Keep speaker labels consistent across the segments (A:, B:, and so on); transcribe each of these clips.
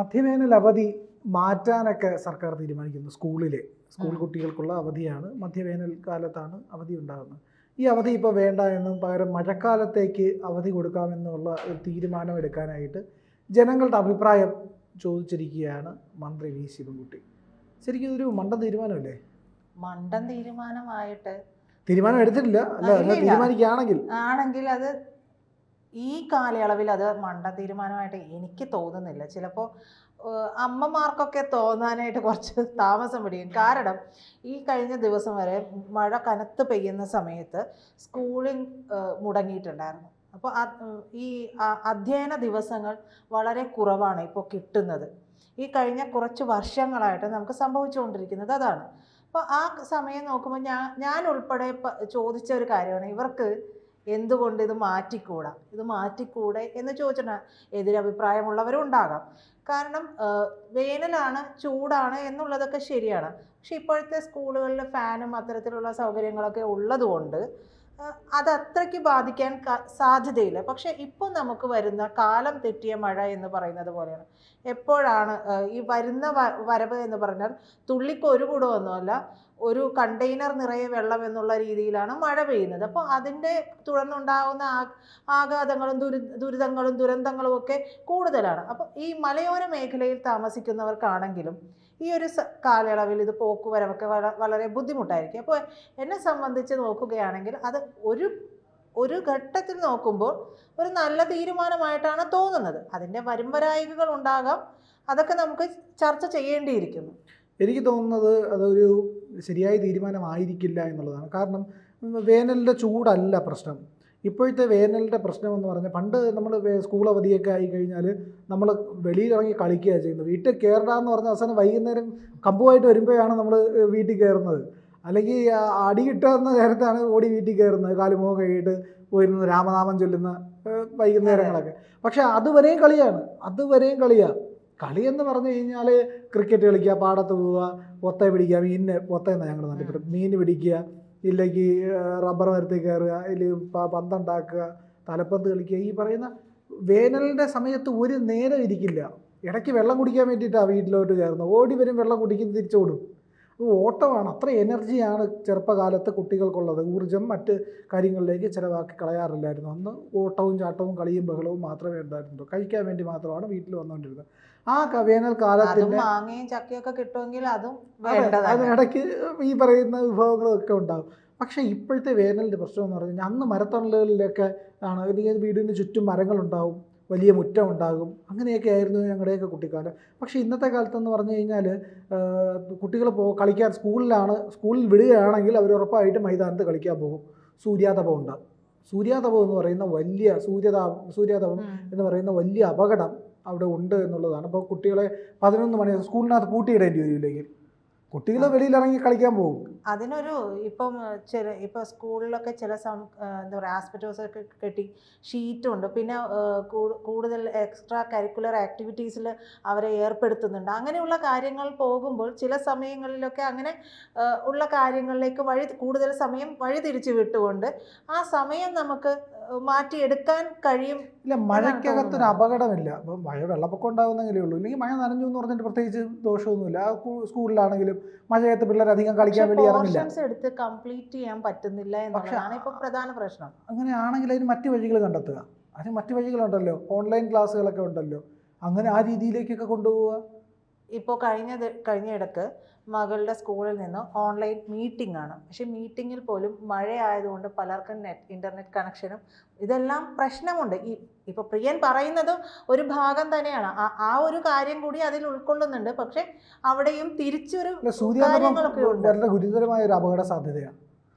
A: മധ്യവേനൽ അവധി മാറ്റാനൊക്കെ സർക്കാർ തീരുമാനിക്കുന്നു. സ്കൂൾ കുട്ടികൾക്കുള്ള അവധിയാണ്, മധ്യവേനൽ കാലത്താണ് അവധി ഉണ്ടാകുന്നത്. ഈ അവധി ഇപ്പോൾ വേണ്ട എന്നും പകരം മഴക്കാലത്തേക്ക് അവധി കൊടുക്കാമെന്നുള്ള ഒരു തീരുമാനം എടുക്കാനായിട്ട് ജനങ്ങളുടെ അഭിപ്രായം ചോദിച്ചിരിക്കുകയാണ് മന്ത്രി വി ശിവൻകുട്ടി. ശരിക്കും ഇതൊരു മണ്ടൻ തീരുമാനമല്ലേ?
B: മണ്ടൻ തീരുമാനമായിട്ട്
A: തീരുമാനം എടുത്തിട്ടില്ല, അല്ല
B: ആണെങ്കിൽ അത് ഈ കാലയളവിൽ അത് മണ്ടൻ തീരുമാനമായിട്ട് എനിക്ക് തോന്നുന്നില്ല. ചിലപ്പോൾ അമ്മമാർക്കൊക്കെ തോന്നാനായിട്ട് കുറച്ച് താമസം പിടിക്കും. കാരണം ഈ കഴിഞ്ഞ ദിവസം വരെ മഴ കനത്ത് പെയ്യുന്ന സമയത്ത് സ്കൂളിംഗ് മുടങ്ങിയിട്ടുണ്ടായിരുന്നു. അപ്പോൾ ഈ അധ്യയന ദിവസങ്ങൾ വളരെ കുറവാണ് ഇപ്പോൾ കിട്ടുന്നത്. ഈ കഴിഞ്ഞ കുറച്ച് വർഷങ്ങളായിട്ട് നമുക്ക് സംഭവിച്ചുകൊണ്ടിരിക്കുന്നത് അതാണ്. അപ്പോൾ ആ സമയം നോക്കുമ്പോൾ ഞാൻ ഉൾപ്പെടെ ചോദിച്ച ഒരു കാര്യമാണ്, ഇവർക്ക് എന്തുകൊണ്ട് ഇത് മാറ്റിക്കൂടെ എന്ന് ചോദിച്ചിട്ടാണ്. എതിരഭിപ്രായമുള്ളവരും ഉണ്ടാകാം. കാരണം വേനലാണ്, ചൂടാണ് എന്നുള്ളതൊക്കെ ശരിയാണ്. പക്ഷെ ഇപ്പോഴത്തെ സ്കൂളുകളിൽ ഫാനും അത്തരത്തിലുള്ള സൗകര്യങ്ങളൊക്കെ ഉള്ളതുകൊണ്ട് അത് അത്രയ്ക്ക് ബാധിക്കാൻ സാധ്യതയില്ല. പക്ഷെ ഇപ്പോൾ നമുക്ക് വരുന്ന കാലം തെറ്റിയ മഴ എന്ന് പറയുന്നത് പോലെയാണ്. എപ്പോഴാണ് ഈ വരുന്ന വരവ് എന്ന് പറഞ്ഞാൽ തുള്ളിക്ക് ഒരു കുടമൊന്നുമല്ല, ഒരു കണ്ടെയ്നർ നിറയെ വെള്ളം എന്നുള്ള രീതിയിലാണ് മഴ പെയ്യുന്നത്. അപ്പോൾ അതിൻ്റെ തുടർന്നുണ്ടാകുന്ന ആഘാതങ്ങളും ദുരന്തങ്ങളും ഒക്കെ കൂടുതലാണ്. അപ്പോൾ ഈ മലയോര മേഖലയിൽ താമസിക്കുന്നവർക്കാണെങ്കിലും ഈ ഒരു കാലയളവിൽ ഇത് പോക്കുവരവൊക്കെ വളരെ ബുദ്ധിമുട്ടായിരിക്കും. അപ്പോൾ എന്നെ സംബന്ധിച്ച് നോക്കുകയാണെങ്കിൽ അത് ഒരു ഘട്ടത്തിൽ നോക്കുമ്പോൾ ഒരു നല്ല തീരുമാനമായിട്ടാണ് തോന്നുന്നത്. അതിൻ്റെ വരുംവരായികകൾ ഉണ്ടാകാം, അതൊക്കെ നമുക്ക് ചർച്ച ചെയ്യേണ്ടിയിരിക്കുന്നു.
A: എനിക്ക് തോന്നുന്നത് അതൊരു ശരിയായ തീരുമാനമായിരിക്കില്ല എന്നുള്ളതാണ്. കാരണം വേനലിൻ്റെ ചൂടല്ല പ്രശ്നം. ഇപ്പോഴത്തെ വേനലിൻ്റെ പ്രശ്നം എന്ന് പറഞ്ഞാൽ, പണ്ട് നമ്മൾ സ്കൂൾ അവധിയൊക്കെ ആയി കഴിഞ്ഞാൽ നമ്മൾ വെളിയിലിറങ്ങി കളിക്കുക ചെയ്യുന്നത്. വീട്ടിൽ കയറണമെന്ന് പറഞ്ഞ അവസാനം വൈകുന്നേരം കമ്പുമായിട്ട് വരുമ്പോഴാണ് നമ്മൾ വീട്ടിൽ കയറുന്നത്. അല്ലെങ്കിൽ അടി കിട്ടുന്ന നേരത്താണ് ഓടി വീട്ടിൽ കയറുന്നത്, കാലുമുഖം കഴിയിട്ട് പോയിരുന്നത്, രാമനാമം ചൊല്ലുന്ന വൈകുന്നേരങ്ങളൊക്കെ. പക്ഷേ അതുവരെയും കളിയാണ്. കളിയെന്ന് പറഞ്ഞു കഴിഞ്ഞാൽ ക്രിക്കറ്റ് കളിക്കുക, പാടത്ത് പോവുക, പൊത്ത പിടിക്കുക, പൊത്തയെന്നാണ് ഞങ്ങളുടെ നാട്ടിൽ മീൻ പിടിക്കുക, ഇല്ലെങ്കിൽ റബ്ബർ മരത്തിൽ കയറുക, ഇല്ലെങ്കിൽ പന്തുണ്ടാക്കുക, തലപ്പന്ത് കളിക്കുക. ഈ പറയുന്ന വേനലിൻ്റെ സമയത്ത് ഒരു നേരം ഇരിക്കില്ല. ഇടയ്ക്ക് വെള്ളം കുടിക്കാൻ വേണ്ടിയിട്ടാണ് വീട്ടിലോട്ട് കയറുന്നത്. ഓടി വരും, വെള്ളം കുടിക്കും, തിരിച്ചോടും. ഓട്ടമാണ്. അത്ര എനർജിയാണ് ചെറുപ്പകാലത്ത് കുട്ടികൾക്കുള്ളത്. ഊർജ്ജം മറ്റ് കാര്യങ്ങളിലേക്ക് ചിലവാക്കി കളയാറില്ലായിരുന്നു. അന്ന് ഓട്ടവും ചാട്ടവും കളിയും ബഹളവും മാത്രമേ ഉണ്ടായിരുന്നുള്ളൂ. കഴിക്കാൻ വേണ്ടി മാത്രമാണ് വീട്ടിൽ വന്നുകൊണ്ടിരുന്നത്. ആ വേനൽക്കാലത്തിൻ്റെ
B: മാങ്ങയും ചക്കയൊക്കെ കിട്ടുമെങ്കിൽ അതും
A: അതിനിടയ്ക്ക് ഈ പറയുന്ന വിഭവങ്ങളൊക്കെ ഉണ്ടാകും. പക്ഷേ ഇപ്പോഴത്തെ വേനലിൻ്റെ പ്രശ്നം എന്ന് പറഞ്ഞു കഴിഞ്ഞാൽ, അന്ന് മരത്തണലുകളിലൊക്കെ ആണ്, അല്ലെങ്കിൽ വീടിന് ചുറ്റും മരങ്ങളുണ്ടാവും, വലിയ മുറ്റം ഉണ്ടാകും. അങ്ങനെയൊക്കെ ആയിരുന്നു ഞങ്ങളുടെയൊക്കെ കുട്ടിക്കാലം. പക്ഷേ ഇന്നത്തെ കാലത്തെന്ന് പറഞ്ഞു കഴിഞ്ഞാൽ കുട്ടികൾ കളിക്കാൻ സ്കൂളിൽ വിടുകയാണെങ്കിൽ അവർ ഉറപ്പായിട്ട് മൈതാനത്ത് കളിക്കാൻ പോകും. സൂര്യാതപം ഉണ്ടാകും. സൂര്യാതപം എന്ന് പറയുന്ന വലിയ അപകടം അവിടെ ഉണ്ട് എന്നുള്ളതാണ്. അപ്പോൾ കുട്ടികളെ 11 മണി സ്കൂളിനകത്ത് പൂട്ടിയിടേണ്ടി വരില്ലെങ്കിൽ കുട്ടികൾ വെളിയിലിറങ്ങി കളിക്കാൻ പോകും.
B: അതിനൊരു ഇപ്പോൾ സ്കൂളിലൊക്കെ ചില എന്താ പറയുക, ആസ്പെറ്റോസൊക്കെ കെട്ടി ഷീറ്റുണ്ട്. പിന്നെ കൂടുതൽ എക്സ്ട്രാ കരിക്കുലർ ആക്ടിവിറ്റീസിൽ അവരെ ഏർപ്പെടുത്തുന്നുണ്ട്. അങ്ങനെയുള്ള കാര്യങ്ങൾ പോകുമ്പോൾ ചില സമയങ്ങളിലൊക്കെ അങ്ങനെ ഉള്ള കാര്യങ്ങളിലേക്ക് കൂടുതൽ സമയം വഴിതിരിച്ച് വിട്ടുകൊണ്ട് ആ സമയം നമുക്ക് മാറ്റിയെടുക്കാൻ കഴിയും.
A: ഇല്ല, മഴയ്ക്കകത്തൊരു അപകടമില്ല. അപ്പം വെള്ളപ്പൊക്കം ഉണ്ടാകുന്നെങ്കിലേ ഉള്ളൂ. ഇല്ലെങ്കിൽ മഴ നനഞ്ഞു എന്ന് പറഞ്ഞിട്ട് പ്രത്യേകിച്ച് ദോഷമൊന്നുമില്ല. സ്കൂളിലാണെങ്കിലും മഴയത്ത് പിള്ളേർ അധികം കളിക്കാൻ വേണ്ടി ഇറങ്ങില്ല.
B: എടുത്ത് കംപ്ലീറ്റ് ചെയ്യാൻ പറ്റുന്നില്ല എന്നതാണ് ഇപ്പോൾ പ്രധാന പ്രശ്നം.
A: അങ്ങനെയാണെങ്കിൽ അതിന് മറ്റു വഴികൾ കണ്ടെത്തുക. അതിന് മറ്റു വഴികളുണ്ടല്ലോ, ഓൺലൈൻ ക്ലാസ്സുകളൊക്കെ ഉണ്ടല്ലോ. അങ്ങനെ ആ രീതിയിലേക്കൊക്കെ കൊണ്ടുപോവുക.
B: ഇപ്പോൾ കഴിഞ്ഞിടക്ക് മകളുടെ സ്കൂളിൽ നിന്ന് ഓൺലൈൻ മീറ്റിംഗ് ആണ്. പക്ഷെ മീറ്റിങ്ങിൽ പോലും മഴയായതുകൊണ്ട് പലർക്കും ഇൻ്റർനെറ്റ് കണക്ഷനും ഇതെല്ലാം പ്രശ്നമുണ്ട്. ഇപ്പോൾ പ്രിയൻ പറയുന്നതും ഒരു ഭാഗം തന്നെയാണ്. ആ ഒരു കാര്യം കൂടി അതിൽ ഉൾക്കൊള്ളുന്നുണ്ട്. പക്ഷെ അവിടെയും തിരിച്ചൊരു കാര്യങ്ങളൊക്കെ ഉണ്ട്.
A: വളരെ ഗുരുതരമായ ഒരു അപകട സാധ്യതയാണ്.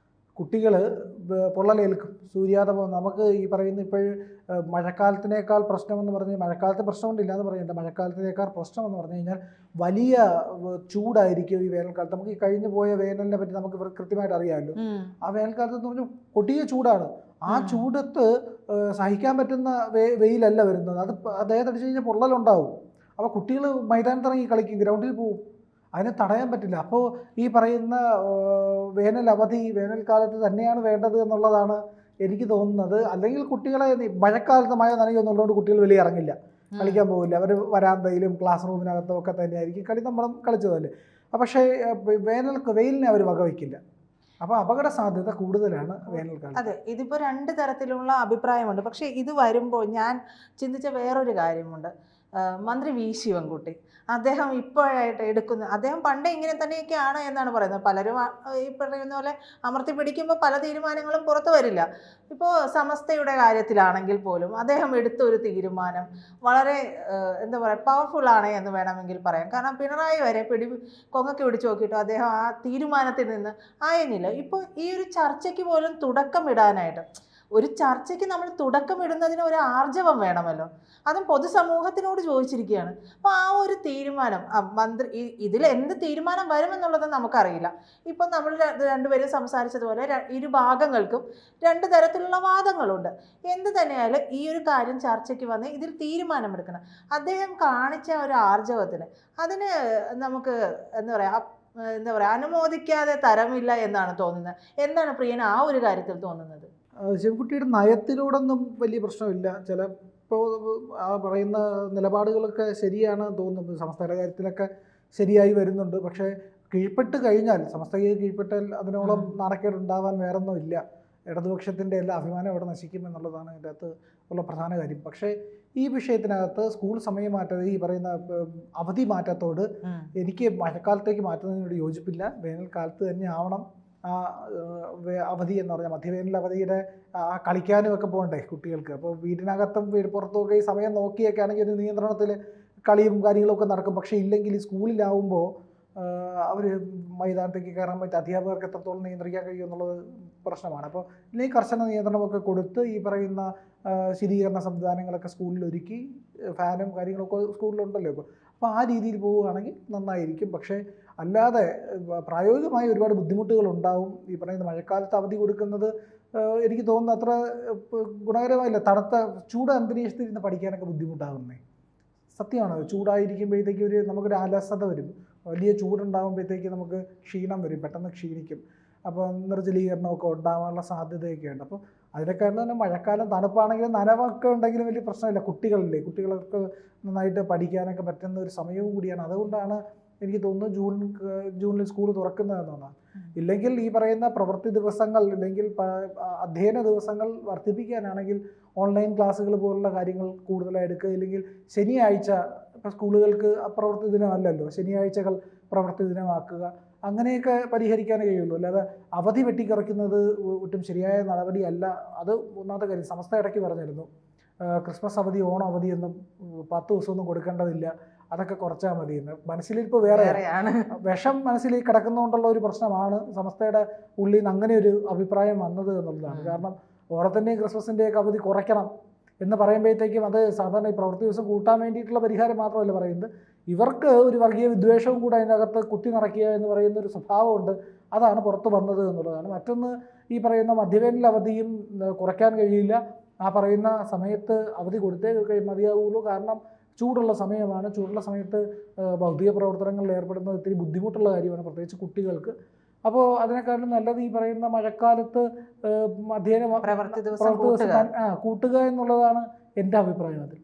A: കുട്ടികൾ പൊള്ളലേൽക്കും. സൂര്യാതപം നമുക്ക് ഈ പറയുന്ന ഇപ്പോഴും മഴക്കാലത്തിനേക്കാൾ പ്രശ്നമെന്ന് പറഞ്ഞ്, മഴക്കാലത്ത് പ്രശ്നമുണ്ടില്ല എന്ന് പറയണ്ട, മഴക്കാലത്തിനേക്കാൾ പ്രശ്നമെന്ന് പറഞ്ഞു കഴിഞ്ഞാൽ വലിയ ചൂടായിരിക്കും ഈ വേനൽക്കാലത്ത്. നമുക്ക് ഈ കഴിഞ്ഞു പോയ വേനലിനെ പറ്റി നമുക്ക് കൃത്യമായിട്ട് അറിയാമല്ലോ. ആ വേനൽക്കാലത്ത് എന്ന് പറഞ്ഞാൽ കൊടിയ ചൂടാണ്. ആ ചൂടത്ത് സഹിക്കാൻ പറ്റുന്ന വെയിലല്ല വരുന്നത്. അദ്ദേഹത്തടിച്ച് കഴിഞ്ഞാൽ പൊള്ളലുണ്ടാവും. അപ്പോൾ കുട്ടികൾ മൈതാനത്തിറങ്ങി കളിക്കും, ഗ്രൗണ്ടിൽ പോവും. അതിനെ തടയാൻ പറ്റില്ല. അപ്പോൾ ഈ പറയുന്ന വേനൽക്കാലത്ത് തന്നെയാണ് വേണ്ടത് എന്നുള്ളതാണ് എനിക്ക് തോന്നുന്നത്. അല്ലെങ്കിൽ കുട്ടികളെ മഴക്കാലത്ത് മഴ നനയുന്നുള്ളതുകൊണ്ട് കുട്ടികൾ വെളിയിൽ ഇറങ്ങില്ല. കളിക്കാൻ പോകില്ല. അവർ വരാന്തയിലും ക്ലാസ് റൂമിനകത്തും ഒക്കെ തന്നെയായിരിക്കും കളി. നമ്മളും കളിച്ചതല്ലേ. പക്ഷേ വെയിലിനെ അവർ വകവയ്ക്കില്ല. അപ്പോൾ അപകട സാധ്യത കൂടുതലാണ് വേനൽക്കാലം.
B: അതെ, ഇതിപ്പോൾ രണ്ട് തരത്തിലുള്ള അഭിപ്രായമുണ്ട്. പക്ഷേ ഇത് വരുമ്പോൾ ഞാൻ ചിന്തിച്ച വേറൊരു കാര്യമുണ്ട്. മന്ത്രി വി ശിവൻകുട്ടി അദ്ദേഹം ഇപ്പോഴായിട്ട് അദ്ദേഹം പണ്ടേ ഇങ്ങനെ തന്നെയൊക്കെയാണ് എന്നാണ് പറയുന്നത്. പലരും ഈ പറയുന്ന പോലെ അമർത്തി പിടിക്കുമ്പോൾ പല തീരുമാനങ്ങളും പുറത്തു വരില്ല. ഇപ്പോൾ സമസ്തയുടെ കാര്യത്തിലാണെങ്കിൽ പോലും അദ്ദേഹം എടുത്ത ഒരു തീരുമാനം വളരെ എന്താ പറയുക, പവർഫുൾ ആണ് എന്ന് വേണമെങ്കിൽ പറയാം. കാരണം പിണറായി വരെ കൊങ്ങയ്ക്ക് പിടിച്ചു നോക്കിയിട്ടും അദ്ദേഹം ആ തീരുമാനത്തിൽ നിന്ന് അയഞ്ഞില്ല. ഇപ്പോൾ ഈ ഒരു ചർച്ചയ്ക്ക് പോലും തുടക്കമിടാനായിട്ട്, ഒരു ചർച്ചയ്ക്ക് നമ്മൾ തുടക്കമിടുന്നതിന് ഒരു ആർജവം വേണമല്ലോ, അതും പൊതുസമൂഹത്തിനോട് ചോദിച്ചിരിക്കുകയാണ്. അപ്പോൾ ആ ഒരു തീരുമാനം മന്ത്രി ഇതിൽ എന്ത് തീരുമാനം വരുമെന്നുള്ളത് നമുക്കറിയില്ല. ഇപ്പം നമ്മൾ രണ്ടുപേരും സംസാരിച്ചതുപോലെ ഇരു ഭാഗങ്ങൾക്കും രണ്ട് തരത്തിലുള്ള വാദങ്ങളുണ്ട്. എന്ത് തന്നെയായാലും ഈ ഒരു കാര്യം ചർച്ചയ്ക്ക് വന്ന് ഇതിൽ തീരുമാനമെടുക്കണം. അദ്ദേഹം കാണിച്ച ഒരു ആർജവത്തിന് അതിന് നമുക്ക് എന്താ പറയുക അനുമോദിക്കാതെ തരമില്ല എന്നാണ് തോന്നുന്നത്. എന്താണ് പ്രിയന് ആ ഒരു കാര്യത്തിൽ തോന്നുന്നത്?
A: ശിവൻകുട്ടിയുടെ നയത്തിലൂടൊന്നും വലിയ പ്രശ്നമില്ല. ചിലപ്പോൾ ആ പറയുന്ന നിലപാടുകളൊക്കെ ശരിയാണ് തോന്നുന്നത്. സമസ്തയുടെ കാര്യത്തിലൊക്കെ ശരിയായി വരുന്നുണ്ട്. പക്ഷേ കീഴ്പ്പെട്ട് കഴിഞ്ഞാൽ, സമസ്തയെ കീഴ്പ്പെട്ടാൽ അതിനോളം നാണക്കേടുണ്ടാവാൻ വേറൊന്നും ഇല്ല. ഇടതുപക്ഷത്തിൻ്റെ എല്ലാ അഭിമാനം അവിടെ നശിക്കുമെന്നുള്ളതാണ് ഇതിൻ്റെ അകത്ത് ഉള്ള പ്രധാന കാര്യം. പക്ഷേ ഈ വിഷയത്തിനകത്ത് സ്കൂൾ സമയം മാറ്റത്, ഈ പറയുന്ന അവധി മാറ്റത്തോട് എനിക്ക് മഴക്കാലത്തേക്ക് മാറ്റുന്നതിനോട് യോജിപ്പില്ല. വേനൽക്കാലത്ത് തന്നെ ആവണം ആ അവധി എന്ന് പറഞ്ഞാൽ. മധ്യവേനൽ അവധിയുടെ കളിക്കാനും ഒക്കെ പോകണ്ടേ കുട്ടികൾക്ക്. അപ്പോൾ വീടിനകത്തും പുറത്തുമൊക്കെ ഈ സമയം നോക്കിയൊക്കെ ആണെങ്കിൽ ഒരു നിയന്ത്രണത്തിൽ കളിയും കാര്യങ്ങളൊക്കെ നടക്കും. പക്ഷേ ഇല്ലെങ്കിൽ ഈ സ്കൂളിലാവുമ്പോൾ അവർ മൈതാനത്തേക്ക് കയറാൻ പറ്റും. അധ്യാപകർക്ക് എത്രത്തോളം നിയന്ത്രിക്കാൻ കഴിയും എന്നുള്ളത് പ്രശ്നമാണ്. അപ്പോൾ ഇല്ലെങ്കിൽ കർശന നിയന്ത്രണമൊക്കെ കൊടുത്ത് ഈ പറയുന്ന ശീതീകരണ സംവിധാനങ്ങളൊക്കെ സ്കൂളിൽ ഒരുക്കി, ഫാനും കാര്യങ്ങളൊക്കെ സ്കൂളിലുണ്ടല്ലോ ഇപ്പോൾ. അപ്പോൾ ആ രീതിയിൽ പോവുകയാണെങ്കിൽ നന്നായിരിക്കും. പക്ഷേ അല്ലാതെ പ്രായോഗികമായി ഒരുപാട് ബുദ്ധിമുട്ടുകൾ ഉണ്ടാവും. ഈ പറയുന്ന മഴക്കാലത്ത് അവധി കൊടുക്കുന്നത് എനിക്ക് തോന്നുന്നു അത്ര ഗുണകരമായില്ല. തണുത്ത ചൂട് അന്തരീക്ഷത്തിൽ ഇരുന്ന് പഠിക്കാനൊക്കെ ബുദ്ധിമുട്ടാകുന്നേ സത്യമാണ്. ചൂടായിരിക്കുമ്പോഴത്തേക്ക് നമുക്കൊരു അലസത വരും. വലിയ ചൂടുണ്ടാകുമ്പോഴത്തേക്ക് നമുക്ക് ക്ഷീണം വരും, പെട്ടെന്ന് ക്ഷീണിക്കും. അപ്പോൾ നിർജ്ജലീകരണമൊക്കെ ഉണ്ടാകാനുള്ള സാധ്യതയൊക്കെ ഉണ്ട്. അപ്പോൾ അതിനേക്കാളും തന്നെ മഴക്കാലം തണുപ്പാണെങ്കിലും നനവൊക്കെ ഉണ്ടെങ്കിലും വലിയ പ്രശ്നമില്ല. കുട്ടികൾക്ക് നന്നായിട്ട് പഠിക്കാനൊക്കെ പറ്റുന്ന ഒരു സമയവും കൂടിയാണ്. അതുകൊണ്ടാണ് എനിക്ക് തോന്നുന്നു ജൂണിൽ സ്കൂൾ തുറക്കുന്നതെന്നാണ്. ഇല്ലെങ്കിൽ ഈ പറയുന്ന പ്രവൃത്തി ദിവസങ്ങൾ അല്ലെങ്കിൽ അധ്യയന ദിവസങ്ങൾ വർദ്ധിപ്പിക്കാനാണെങ്കിൽ ഓൺലൈൻ ക്ലാസ്സുകൾ പോലുള്ള കാര്യങ്ങൾ കൂടുതലായി എടുക്കുക. ഇല്ലെങ്കിൽ ശനിയാഴ്ച, ഇപ്പോൾ സ്കൂളുകൾക്ക് പ്രവൃത്തി ദിനമല്ലല്ലോ, ശനിയാഴ്ചകൾ പ്രവൃത്തി ദിനമാക്കുക. അങ്ങനെയൊക്കെ പരിഹരിക്കാനേ കഴിയുള്ളൂ. അല്ലാതെ അവധി വെട്ടിക്കുറയ്ക്കുന്നത് ഒട്ടും ശരിയായ നടപടിയല്ല. അത് ഒന്നാമത്തെ കാര്യം. സമസ്ത ഇടയ്ക്ക് പറഞ്ഞിരുന്നു ക്രിസ്മസ് അവധി, ഓണം അവധിയൊന്നും 10 ദിവസമൊന്നും കൊടുക്കേണ്ടതില്ല, അതൊക്കെ കുറച്ചാൽ മതിയെന്ന്. മനസ്സിലിപ്പോൾ വേറെയാണ്, വിഷം മനസ്സിൽ കിടക്കുന്നതുകൊണ്ടുള്ള ഒരു പ്രശ്നമാണ് സമസ്തയുടെ ഉള്ളിൽ നിന്ന് അങ്ങനെ ഒരു അഭിപ്രായം വന്നത് എന്നുള്ളതാണ്. കാരണം ഓണത്തിൻ്റെയും ക്രിസ്മസിൻ്റെയൊക്കെ അവധി കുറയ്ക്കണം എന്ന് പറയുമ്പോഴത്തേക്കും അത് സാധാരണ ഈ പ്രവൃത്തി ദിവസം കൂട്ടാൻ വേണ്ടിയിട്ടുള്ള പരിഹാരം മാത്രമല്ല പറയുന്നത്, ഇവർക്ക് ഒരു വർഗീയ വിദ്വേഷവും കൂടെ അതിനകത്ത് കുത്തി നിറയ്ക്കുക എന്ന് പറയുന്ന ഒരു സ്വഭാവമുണ്ട്. അതാണ് പുറത്ത് വന്നത് എന്നുള്ളതാണ്. മറ്റൊന്ന്, ഈ പറയുന്ന മധ്യവേനൽ അവധിയും കുറയ്ക്കാൻ കഴിയില്ല. ആ പറയുന്ന സമയത്ത് അവധി കൊടുത്തേ മതിയാവുള്ളൂ. കാരണം ചൂടുള്ള സമയമാണ്. ചൂടുള്ള സമയത്ത് ബൗദ്ധിക പ്രവർത്തനങ്ങളിൽ ഏർപ്പെടുന്നത് ഇത്തിരി ബുദ്ധിമുട്ടുള്ള കാര്യമാണ്, പ്രത്യേകിച്ച് കുട്ടികൾക്ക്. അപ്പോൾ അതിനെക്കാളും നല്ലത് ഈ പറയുന്ന മഴക്കാലത്ത് അധ്യയന പ്രവൃത്തി ദിവസം കൂട്ടുക എന്നുള്ളതാണ് എൻ്റെ അഭിപ്രായം അതിൽ.